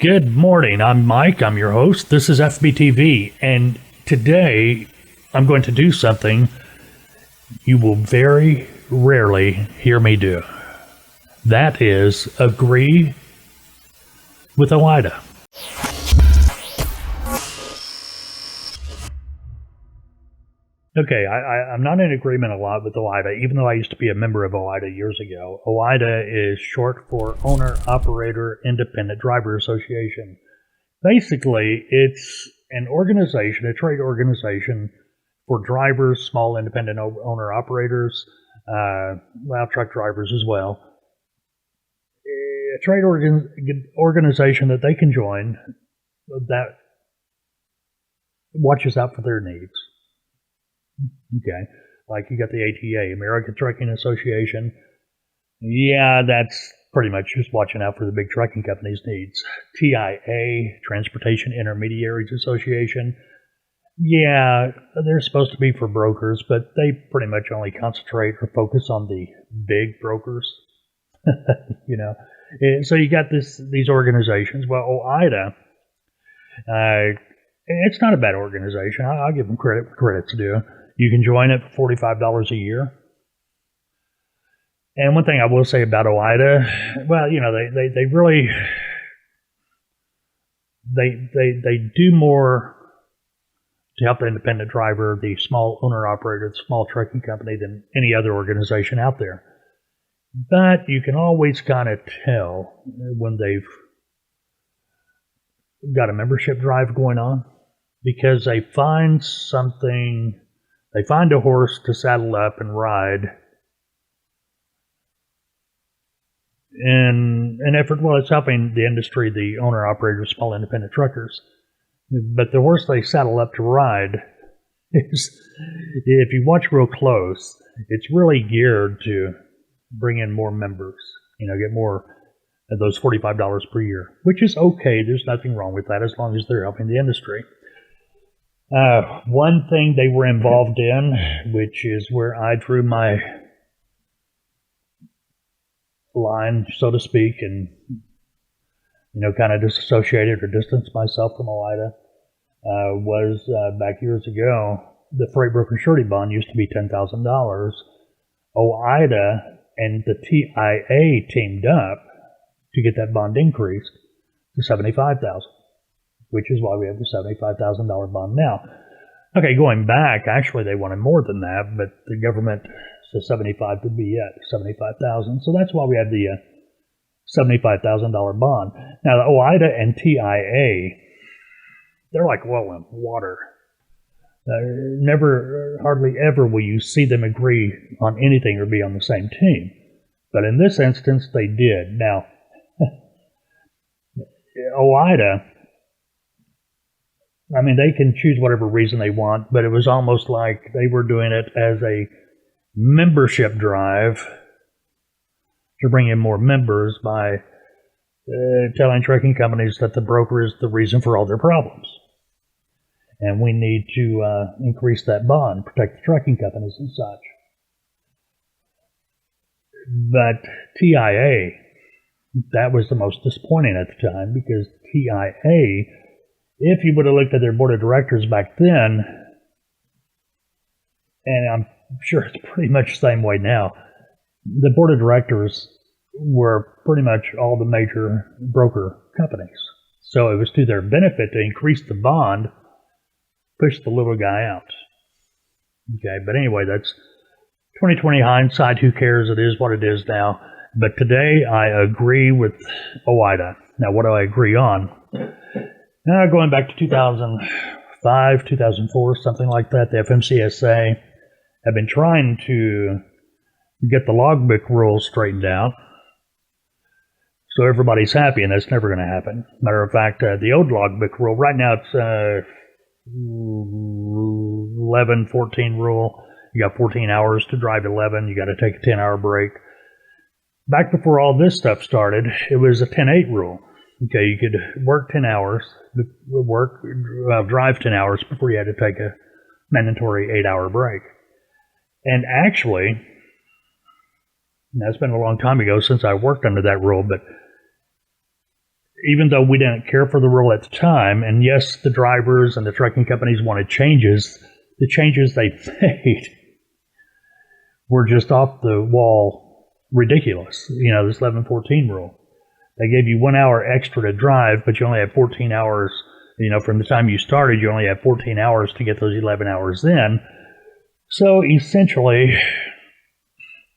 Good morning. I'm Mike. I'm your host. This is FBTV. And today I'm going to do something you will very rarely hear me do. That is agree with OOIDA. Okay, I'm not in agreement a lot with OOIDA, even though I used to be a member of OOIDA years ago. OOIDA is short for Owner Operator Independent Driver Association. Basically, it's an organization, a trade organization for drivers, small independent owner operators, truck drivers as well. A trade organization that they can join that watches out for their needs. Okay, like you got the ATA, American Trucking Association. Yeah, that's pretty much just watching out for the big trucking companies' needs. TIA, Transportation Intermediaries Association. Yeah, they're supposed to be for brokers, but they pretty much only concentrate or focus on the big brokers. So you got these organizations. Well, OOIDA, it's not a bad organization. I'll give them credit where credit's due. You can join it for $45 a year. And one thing I will say about OOIDA, well, they really they do more to help the independent driver, the small owner operator, the small trucking company than any other organization out there. But you can always kind of tell when they've got a membership drive going on because they find something. They find a horse to saddle up and ride in an effort, well, it's helping the industry, the owner-operators, small independent truckers. But the horse they saddle up to ride is, if you watch real close, it's really geared to bring in more members, get more of those $45 per year, which is okay. There's nothing wrong with that as long as they're helping the industry. One thing they were involved in, which is where I drew my line, so to speak, and kind of disassociated or distanced myself from OOIDA, was back years ago. The freight broker surety bond used to be $10,000. OOIDA and the TIA teamed up to get that bond increased to $75,000. Which is why we have the $75,000 bond now. Okay, going back, actually they wanted more than that, but the government said 75 could be it, 75,000. So that's why we have the $75,000 bond. Now the OOIDA and TIA, they're like oil and water. Hardly ever will you see them agree on anything or be on the same team. But in this instance, they did. Now, OOIDA, they can choose whatever reason they want, but it was almost like they were doing it as a membership drive to bring in more members by telling trucking companies that the broker is the reason for all their problems. And we need to increase that bond, protect the trucking companies and such. But TIA, that was the most disappointing at the time because TIA, if you would have looked at their board of directors back then, and I'm sure it's pretty much the same way now, the board of directors were pretty much all the major broker companies. So it was to their benefit to increase the bond, push the little guy out. Okay, but anyway, that's 2020 hindsight. Who cares? It is what it is now. But today I agree with OOIDA. Now, what do I agree on? Going back to 2005, 2004, something like that, the FMCA have been trying to get the logbook rules straightened out so everybody's happy, and that's never going to happen. Matter of fact, the old logbook rule, right now it's 11-14 rule. You got 14 hours to drive 11. You got to take a 10-hour break. Back before all this stuff started, it was a 10-8 rule. Okay, you could work 10 hours, drive 10 hours before you had to take a mandatory 8-hour break. And actually, now it's been a long time ago since I worked under that rule, but even though we didn't care for the rule at the time, and yes, the drivers and the trucking companies wanted changes, the changes they made were just off the wall ridiculous. This 11-14 rule. They gave you 1 hour extra to drive, but you only have 14 hours. From the time you started, you only have 14 hours to get those 11 hours in. So essentially,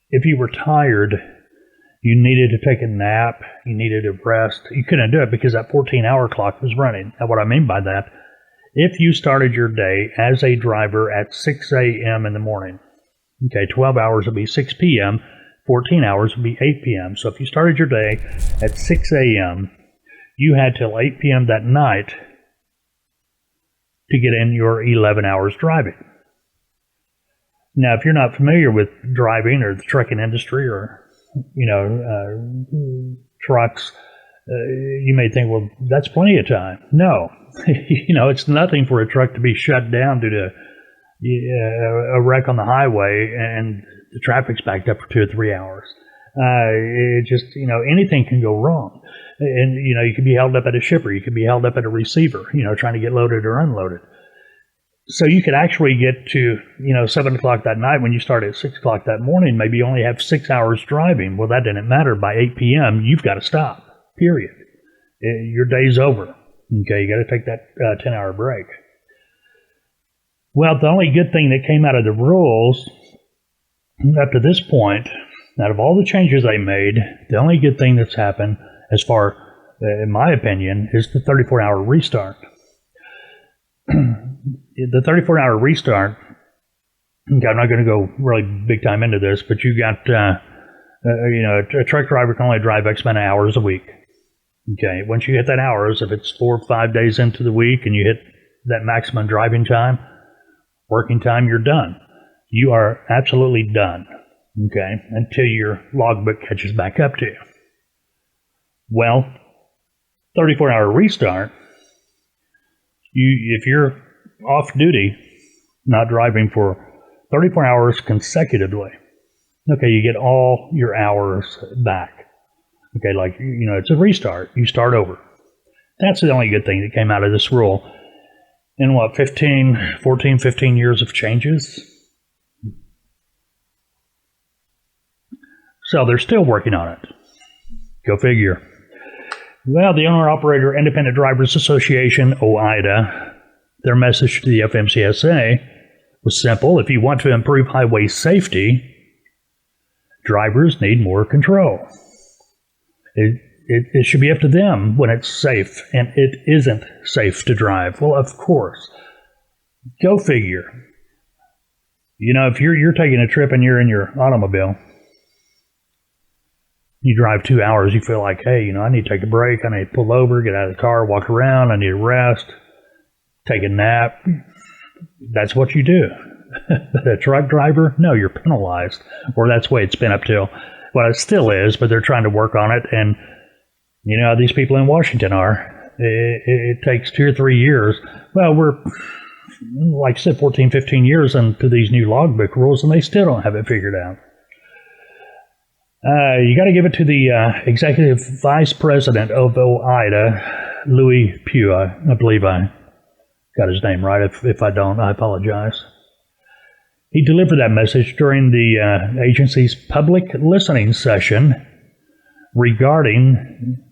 if you were tired, you needed to take a nap, you needed to rest. You couldn't do it because that 14-hour clock was running. Now, what I mean by that, if you started your day as a driver at 6 a.m. in the morning, 12 hours would be 6 p.m., 14 hours would be 8 p.m. So if you started your day at 6 a.m., you had till 8 p.m. that night to get in your 11 hours driving. Now, if you're not familiar with driving or the trucking industry or, trucks, you may think, well, that's plenty of time. No, it's nothing for a truck to be shut down due to a wreck on the highway and the traffic's backed up for 2 or 3 hours. Anything can go wrong. And, you could be held up at a shipper. You could be held up at a receiver, trying to get loaded or unloaded. So you could actually get to, 7 o'clock that night when you start at 6 o'clock that morning, maybe you only have 6 hours driving. Well, that didn't matter. By 8 p.m., you've got to stop, period. Your day's over. Okay, you got to take that 10-hour break. Well, the only good thing that came out of the rules up to this point, out of all the changes they made, the only good thing that's happened, as far, in my opinion, is the 34-hour restart. The 34-hour restart, I'm not going to go really big time into this, but you got, a truck driver can only drive X amount of hours a week. Okay, once you hit that hours, if it's 4 or 5 days into the week and you hit that maximum driving time, working time, you're done. You are absolutely done, okay, until your logbook catches back up to you. Well, 34-hour restart, if you're off duty, not driving for 34 hours consecutively, okay, you get all your hours back. Okay, it's a restart. You start over. That's the only good thing that came out of this rule. In 15 years of changes? So they're still working on it. Go figure. Well, the Owner-Operator Independent Drivers Association, OOIDA, their message to the FMCSA was simple. If you want to improve highway safety, drivers need more control. It should be up to them when it's safe, and it isn't safe to drive. Well, of course. Go figure. If you're taking a trip and you're in your automobile, you drive 2 hours, you feel like, hey, I need to take a break, I need to pull over, get out of the car, walk around, I need to rest, take a nap. That's what you do. But a truck driver, no, you're penalized. Or that's the way it's been up till. Well, it still is, but they're trying to work on it. And, these people in Washington are. It takes 2 or 3 years. Well, we're, like I said, 14, 15 years into these new logbook rules, and they still don't have it figured out. You got to give it to the Executive Vice President of OOIDA, Louis Pugh. I believe I got his name right. If I don't, I apologize. He delivered that message during the agency's public listening session regarding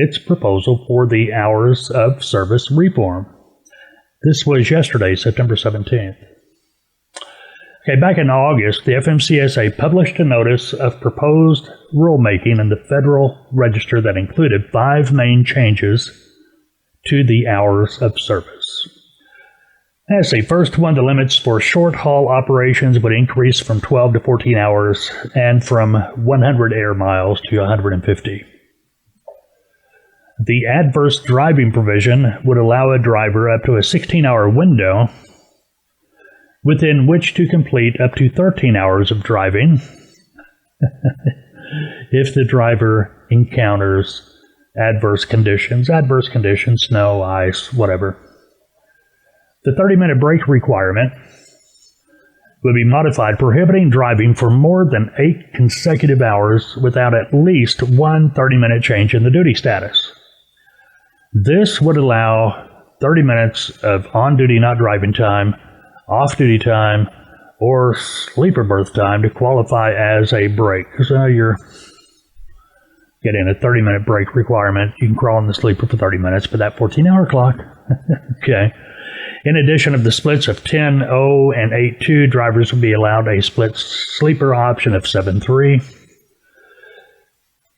its proposal for the hours of service reform. This was yesterday, September 17th. Okay, back in August, the FMCSA published a notice of proposed rulemaking in the Federal Register that included 5 main changes to the hours of service. As the first one, the limits for short-haul operations would increase from 12 to 14 hours and from 100 air miles to 150. The adverse driving provision would allow a driver up to a 16-hour window within which to complete up to 13 hours of driving if the driver encounters adverse conditions, snow, ice, whatever. The 30-minute break requirement would be modified, prohibiting driving for more than 8 consecutive hours without at least one 30-minute change in the duty status. This would allow 30 minutes of on-duty not driving time, off-duty time, or sleeper berth time to qualify as a break. So you're getting a 30-minute break requirement. You can crawl in the sleeper for 30 minutes, but that 14-hour clock. Okay. In addition of the splits of 10-0 and 8-2, drivers will be allowed a split sleeper option of 7-3.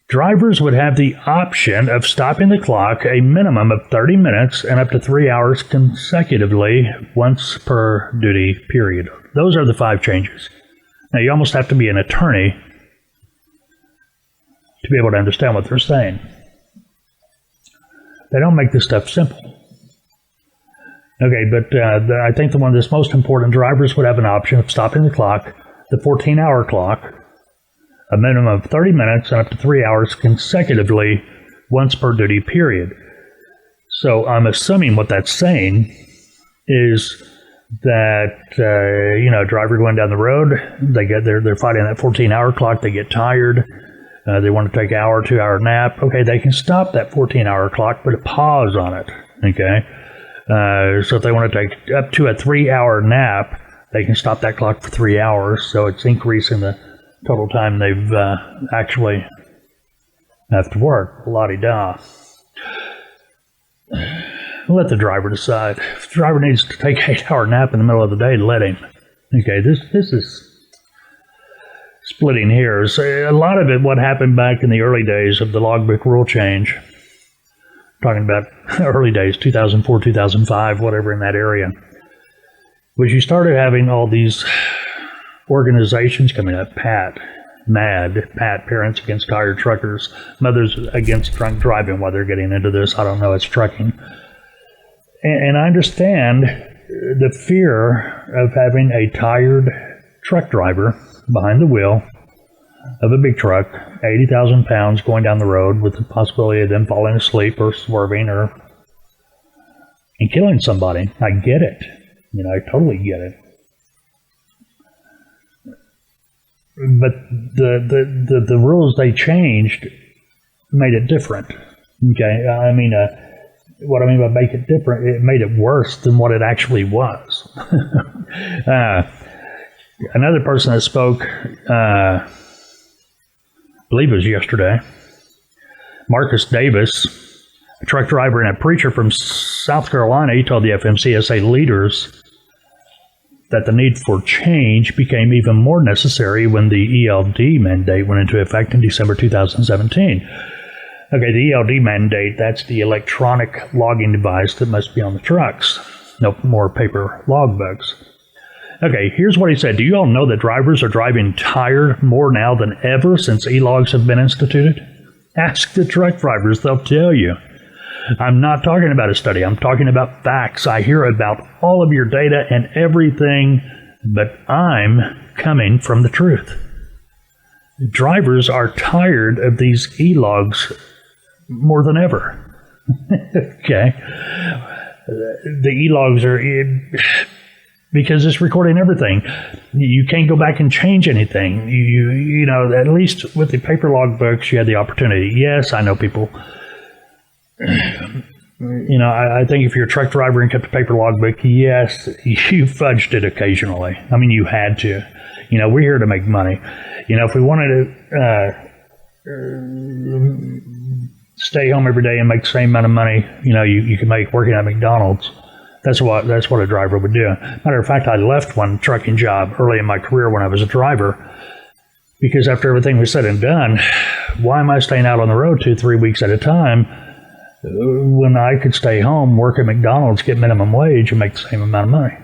Drivers would have the option of stopping the clock a minimum of 30 minutes and up to 3 hours consecutively, once per duty period. Those are the 5 changes. Now, you almost have to be an attorney to be able to understand what they're saying. They don't make this stuff simple. Okay, but I think the one that's most important, drivers would have an option of stopping the clock, the 14-hour clock, a minimum of 30 minutes and up to 3 hours consecutively, once per duty period. So I'm assuming what that's saying is that, driver going down the road, they're fighting that 14-hour clock, they get tired, they want to take an hour, 2-hour nap. Okay, they can stop that 14-hour clock, put a pause on it. Okay, so if they want to take up to a 3-hour nap, they can stop that clock for 3 hours. So it's increasing the total time they've actually have to work. La-di-da. Let the driver decide. If the driver needs to take an 8-hour nap in the middle of the day, let him. Okay, this is splitting hairs. A lot of it, what happened back in the early days of the logbook rule change, talking about early days, 2004, 2005, whatever in that area, was you started having all these organizations coming up, PAT, Parents Against Tired Truckers, Mothers Against Drunk Driving. Why they're getting into this, I don't know, it's trucking. And I understand the fear of having a tired truck driver behind the wheel of a big truck, 80,000 pounds, going down the road with the possibility of them falling asleep or swerving and killing somebody. I get it. I totally get it. But the rules they changed made it different. Okay, I mean, what I mean by make it different, it made it worse than what it actually was. Another person that spoke, I believe it was yesterday, Marcus Davis, a truck driver and a preacher from South Carolina, he told the FMCA leaders that the need for change became even more necessary when the ELD mandate went into effect in December 2017. Okay, the ELD mandate, that's the electronic logging device that must be on the trucks. No more paper logbooks. Okay, here's what he said. Do you all know that drivers are driving tired more now than ever since e-logs have been instituted? Ask the truck drivers, they'll tell you. I'm not talking about a study. I'm talking about facts. I hear about all of your data and everything, but I'm coming from the truth. Drivers are tired of these e-logs more than ever. Okay. The e-logs are, because it's recording everything. You can't go back and change anything. You know, at least with the paper log books, you had the opportunity. Yes, I know people. I think if you're a truck driver and kept a paper logbook, yes, you fudged it occasionally. I mean, you had to. We're here to make money. If we wanted to stay home every day and make the same amount of money, you can make working at McDonald's. That's what a driver would do. Matter of fact, I left one trucking job early in my career when I was a driver because after everything was said and done, why am I staying out on the road 2-3 weeks at a time when I could stay home, work at McDonald's, get minimum wage, and make the same amount of money?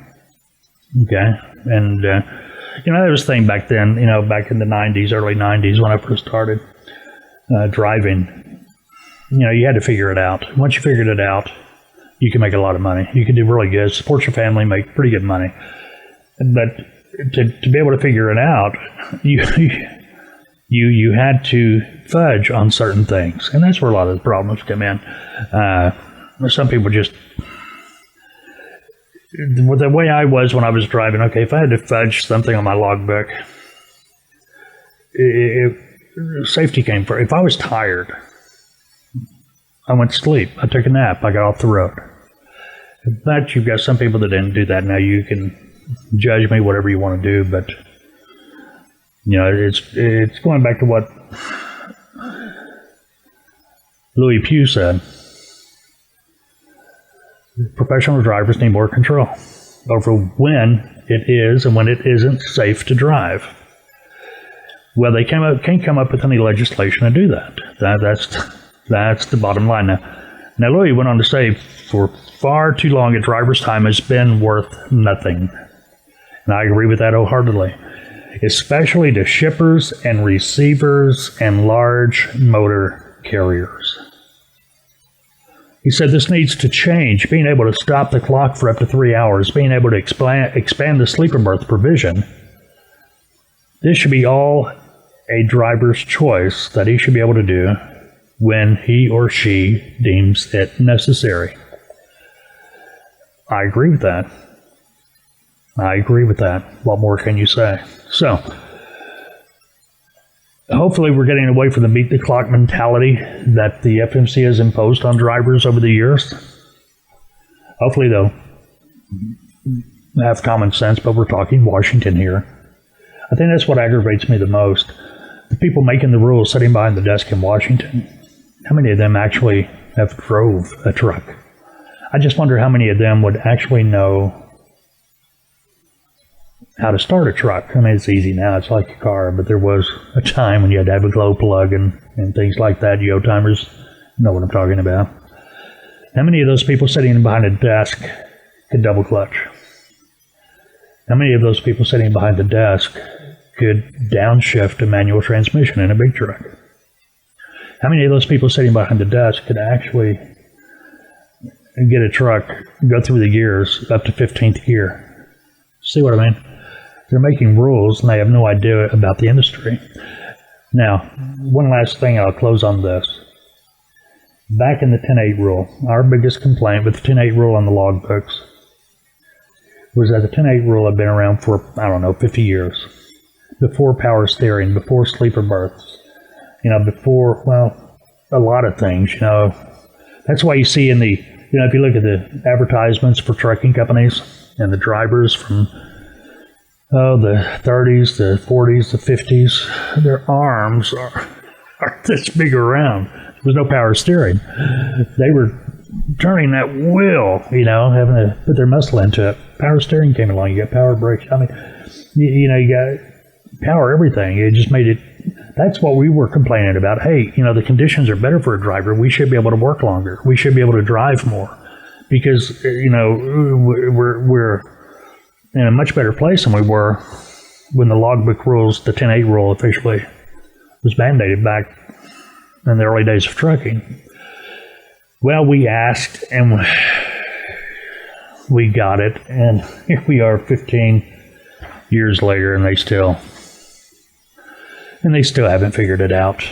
Okay, and there was a thing back then. Back in the '90s, early '90s, when I first started driving. You had to figure it out. Once you figured it out, you can make a lot of money. You can do really good, support your family, make pretty good money. But to be able to figure it out, you had to fudge on certain things, and that's where a lot of the problems come in. Some people just, the way I was when I was driving, okay, if I had to fudge something on my logbook, safety came first. If I was tired, I went to sleep. I took a nap. I got off the road. But you've got some people that didn't do that. Now you can judge me whatever you want to do, but it's going back to what Louis Pugh said. Professional drivers need more control over when it is and when it isn't safe to drive. Well, they can't come up with any legislation to do that. That's the bottom line. Now, Louis went on to say, for far too long, a driver's time has been worth nothing. And I agree with that wholeheartedly, especially to shippers and receivers and large motor carriers. He said this needs to change, being able to stop the clock for up to 3 hours, being able to expand the sleeper berth provision. This should be all a driver's choice that he should be able to do when he or she deems it necessary. I agree with that. What more can you say? So, hopefully we're getting away from the beat the clock mentality that the FMCA has imposed on drivers over the years. Hopefully they'll have common sense, but we're talking Washington here. I think that's what aggravates me the most. The people making the rules sitting behind the desk in Washington, how many of them actually have drove a truck? I just wonder how many of them would actually know how to start a truck. I mean, it's easy now. It's like a car, but there was a time when you had to have a glow plug and things like that. You old-timers know what I'm talking about. How many of those people sitting behind a desk could double clutch? How many of those people sitting behind the desk could downshift a manual transmission in a big truck? How many of those people sitting behind the desk could actually get a truck, go through the gears up to 15th gear? See what I mean? They're making rules and they have no idea about the industry. Now, one last thing, I'll close on this. Back in the 10-8 rule, our biggest complaint with the 10-8 rule on the logbooks was that the 10-8 rule had been around for, 50 years. Before power steering, before sleeper berths, before, a lot of things, That's why you see in the, if you look at the advertisements for trucking companies and the drivers from, the 30s, the 40s, the 50s, their arms are this big around. There was no power steering. They were turning that wheel, having to put their muscle into it. Power steering came along. You got power brakes. You got power everything. It just made it. That's what we were complaining about. Hey, the conditions are better for a driver. We should be able to work longer. We should be able to drive more because we're in a much better place than we were when the logbook rules, the 10-8 rule officially was mandated back in the early days of trucking. Well, we asked and we got it, and here we are 15 years later, and they still haven't figured it out.